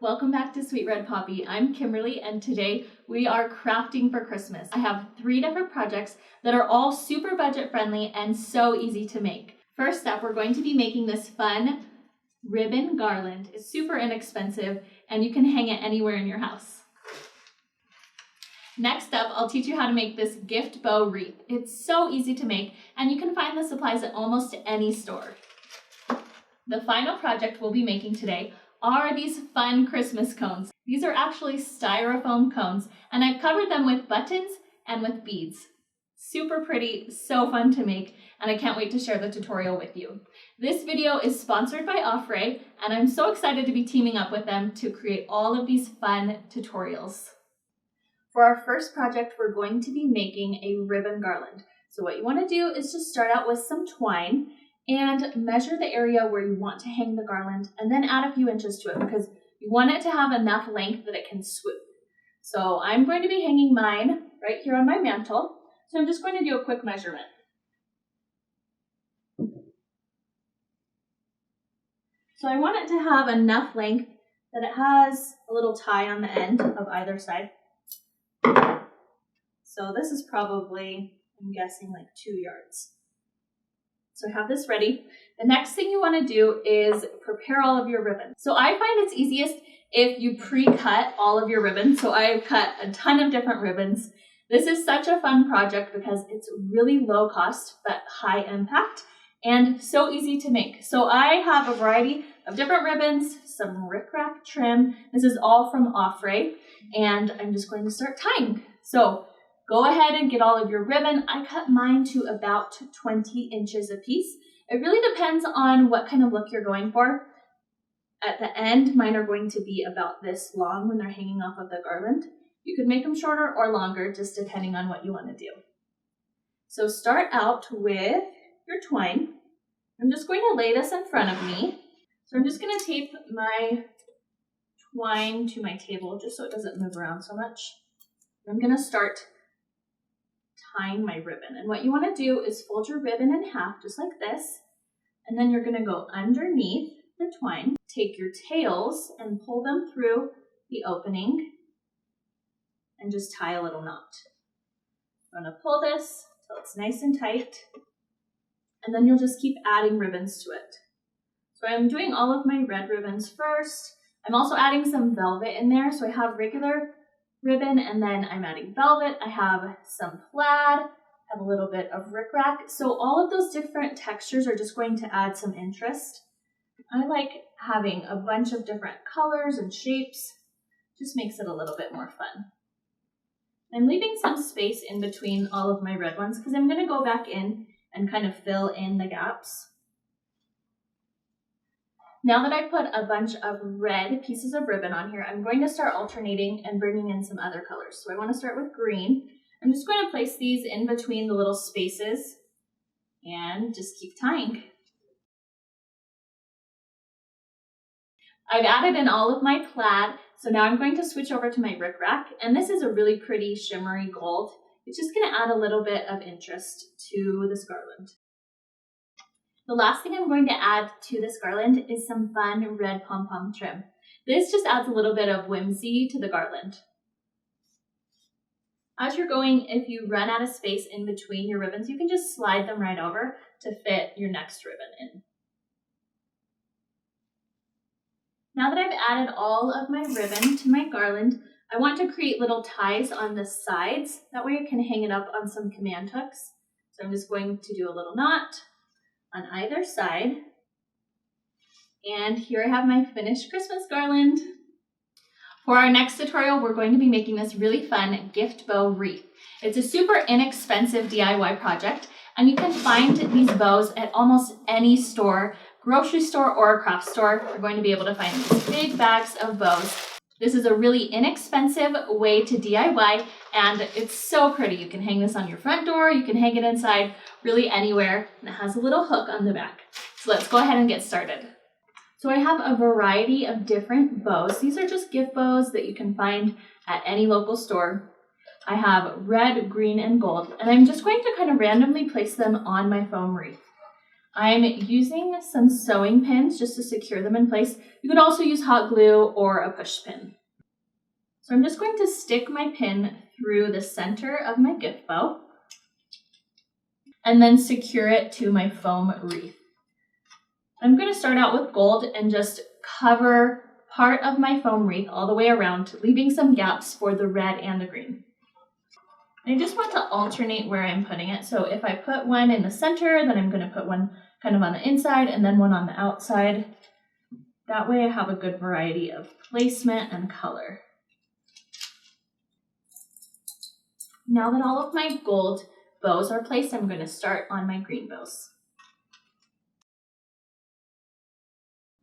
Welcome back to Sweet Red Poppy. I'm Kimberly and today we are crafting for Christmas. I have 3 different projects that are all super budget friendly and so easy to make. First up, we're going to be making this fun ribbon garland. It's super inexpensive and you can hang it anywhere in your house. Next up, I'll teach you how to make this gift bow wreath. It's so easy to make and you can find the supplies at almost any store. The final project we'll be making today are these fun Christmas cones. These are actually styrofoam cones and I've covered them with buttons and with beads. Super pretty, so fun to make, and I can't wait to share the tutorial with you. This video is sponsored by Offray and I'm so excited to be teaming up with them to create all of these fun tutorials. For our first project, we're going to be making a ribbon garland. So what you want to do is just start out with some twine and measure the area where you want to hang the garland and then add a few inches to it because you want it to have enough length that it can swoop. So I'm going to be hanging mine right here on my mantle. So I'm just going to do a quick measurement. So I want it to have enough length that it has a little tie on the end of either side. So this is probably, I'm guessing, like 2 yards. So I have this ready. The next thing you want to do is prepare all of your ribbons. So I find it's easiest if you pre-cut all of your ribbons. So I've cut a ton of different ribbons. This is such a fun project because it's really low cost but high impact and so easy to make. So I have a variety of different ribbons, some rickrack trim. This is all from Offray and I'm just going to start tying. So go ahead and get all of your ribbon. I cut mine to about 20 inches a piece. It really depends on what kind of look you're going for. At the end, mine are going to be about this long when they're hanging off of the garland. You could make them shorter or longer, just depending on what you want to do. So start out with your twine. I'm just going to lay this in front of me. So I'm just going to tape my twine to my table just so it doesn't move around so much. I'm going to start tying my ribbon. And what you want to do is fold your ribbon in half, just like this. And then you're going to go underneath the twine, take your tails and pull them through the opening and just tie a little knot. I'm going to pull this till it's nice and tight. And then you'll just keep adding ribbons to it. So I'm doing all of my red ribbons first. I'm also adding some velvet in there. So I have regular ribbon and then I'm adding velvet. I have some plaid, I have a little bit of rickrack. So all of those different textures are just going to add some interest. I like having a bunch of different colors and shapes. Just makes it a little bit more fun. I'm leaving some space in between all of my red ones because I'm going to go back in and kind of fill in the gaps. Now that I've put a bunch of red pieces of ribbon on here, I'm going to start alternating and bringing in some other colors. So I want to start with green. I'm just going to place these in between the little spaces and just keep tying. I've added in all of my plaid, so now I'm going to switch over to my rickrack, and this is a really pretty shimmery gold. It's just going to add a little bit of interest to this garland. The last thing I'm going to add to this garland is some fun red pom-pom trim. This just adds a little bit of whimsy to the garland. As you're going, if you run out of space in between your ribbons, you can just slide them right over to fit your next ribbon in. Now that I've added all of my ribbon to my garland, I want to create little ties on the sides. That way I can hang it up on some command hooks. So I'm just going to do a little knot on either side. And here I have my finished Christmas garland. For our next tutorial, we're going to be making this really fun gift bow wreath. It's a super inexpensive DIY project, and you can find these bows at almost any store, grocery store or a craft store. You're going to be able to find these big bags of bows. This is a really inexpensive way to DIY, and it's so pretty. You can hang this on your front door, you can hang it inside, really anywhere, and it has a little hook on the back. So let's go ahead and get started. So I have a variety of different bows. These are just gift bows that you can find at any local store. I have red, green, and gold, and I'm just going to kind of randomly place them on my foam wreath. I'm using some sewing pins just to secure them in place. You could also use hot glue or a push pin. So I'm just going to stick my pin through the center of my gift bow and then secure it to my foam wreath. I'm going to start out with gold and just cover part of my foam wreath all the way around, leaving some gaps for the red and the green. I just want to alternate where I'm putting it. So if I put one in the center, then I'm going to put one kind of on the inside and then one on the outside. That way I have a good variety of placement and color. Now that all of my gold bows are placed, I'm going to start on my green bows.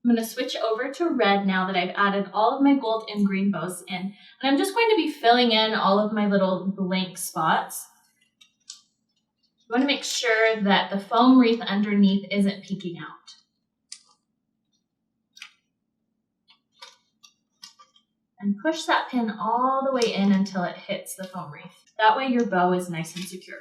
I'm going to switch over to red now that I've added all of my gold and green bows in. And I'm just going to be filling in all of my little blank spots. You want to make sure that the foam wreath underneath isn't peeking out. And push that pin all the way in until it hits the foam wreath. That way your bow is nice and secure.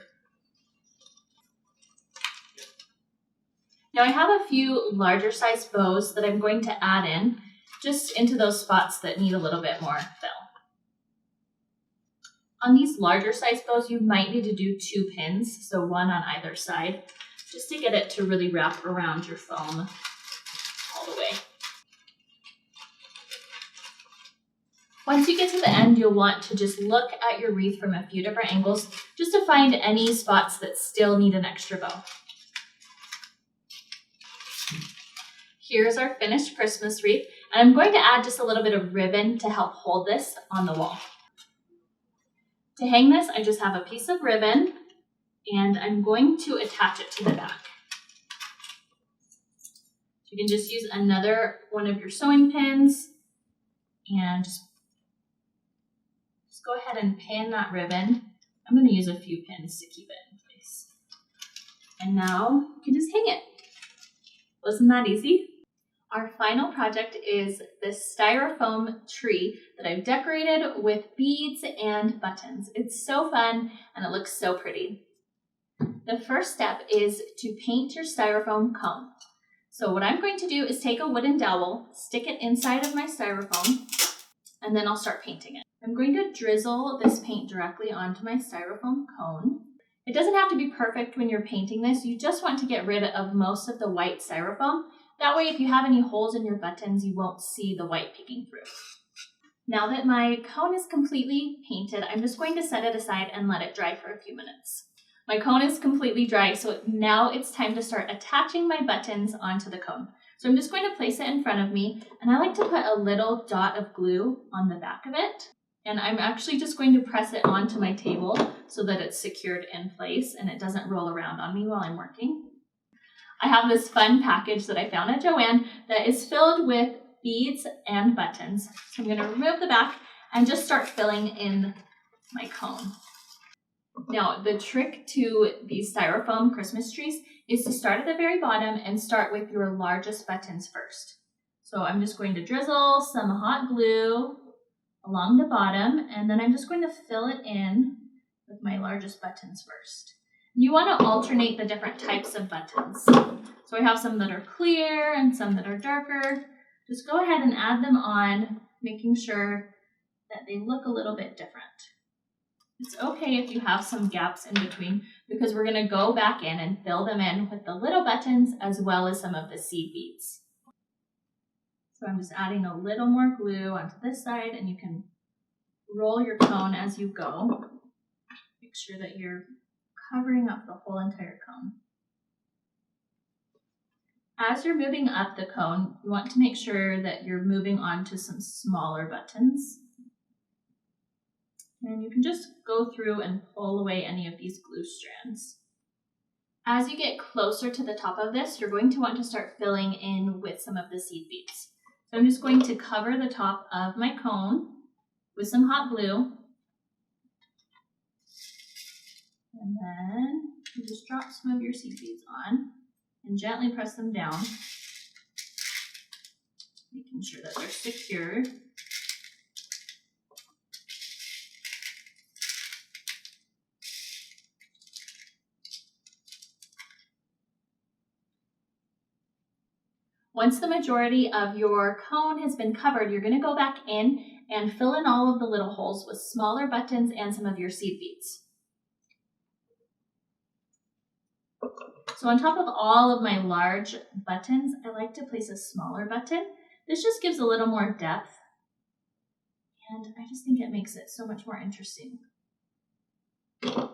Now I have a few larger size bows that I'm going to add in just into those spots that need a little bit more fill. On these larger size bows, you might need to do 2 pins, so one on either side, just to get it to really wrap around your foam all the way. Once you get to the end, you'll want to just look at your wreath from a few different angles just to find any spots that still need an extra bow. Here's our finished Christmas wreath, and I'm going to add just a little bit of ribbon to help hold this on the wall. To hang this, I just have a piece of ribbon, and I'm going to attach it to the back. So you can just use another one of your sewing pins, and just go ahead and pin that ribbon. I'm going to use a few pins to keep it in place. And now you can just hang it. Wasn't that easy? Our final project is this styrofoam tree that I've decorated with beads and buttons. It's so fun and it looks so pretty. The first step is to paint your styrofoam cone. So what I'm going to do is take a wooden dowel, stick it inside of my styrofoam, and then I'll start painting it. I'm going to drizzle this paint directly onto my styrofoam cone. It doesn't have to be perfect when you're painting this. You just want to get rid of most of the white styrofoam. That way, if you have any holes in your buttons, you won't see the white peeking through. Now that my cone is completely painted, I'm just going to set it aside and let it dry for a few minutes. My cone is completely dry, so now it's time to start attaching my buttons onto the cone. So I'm just going to place it in front of me, and I like to put a little dot of glue on the back of it. And I'm actually just going to press it onto my table so that it's secured in place and it doesn't roll around on me while I'm working. I have this fun package that I found at Joann that is filled with beads and buttons. So I'm going to remove the back and just start filling in my cone. Now, the trick to these styrofoam Christmas trees is to start at the very bottom and start with your largest buttons first. So I'm just going to drizzle some hot glue along the bottom, and then I'm just going to fill it in with my largest buttons first. You want to alternate the different types of buttons. So I have some that are clear and some that are darker. Just go ahead and add them on, making sure that they look a little bit different. It's okay if you have some gaps in between because we're going to go back in and fill them in with the little buttons as well as some of the seed beads. So I'm just adding a little more glue onto this side, and you can roll your cone as you go. Make sure that you're covering up the whole entire cone. As you're moving up the cone, you want to make sure that you're moving on to some smaller buttons. And you can just go through and pull away any of these glue strands. As you get closer to the top of this, you're going to want to start filling in with some of the seed beads. So I'm just going to cover the top of my cone with some hot glue. And then you just drop some of your seed beads on and gently press them down, making sure that they're secured. Once the majority of your cone has been covered, you're going to go back in and fill in all of the little holes with smaller buttons and some of your seed beads. So on top of all of my large buttons, I like to place a smaller button. This just gives a little more depth, and I just think it makes it so much more interesting. So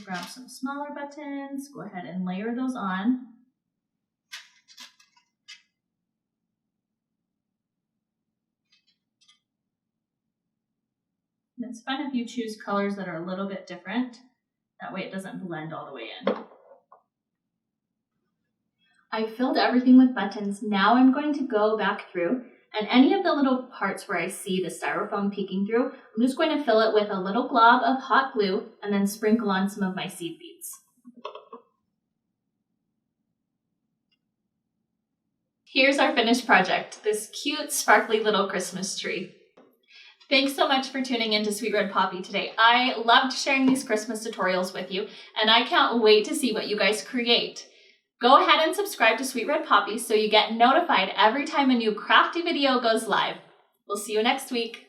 grab some smaller buttons, go ahead and layer those on. And it's fun if you choose colors that are a little bit different. That way it doesn't blend all the way in. I filled everything with buttons. Now I'm going to go back through, and any of the little parts where I see the styrofoam peeking through, I'm just going to fill it with a little glob of hot glue and then sprinkle on some of my seed beads. Here's our finished project, this cute, sparkly little Christmas tree. Thanks so much for tuning in to Sweet Red Poppy today. I loved sharing these Christmas tutorials with you, and I can't wait to see what you guys create. Go ahead and subscribe to Sweet Red Poppy so you get notified every time a new crafty video goes live. We'll see you next week.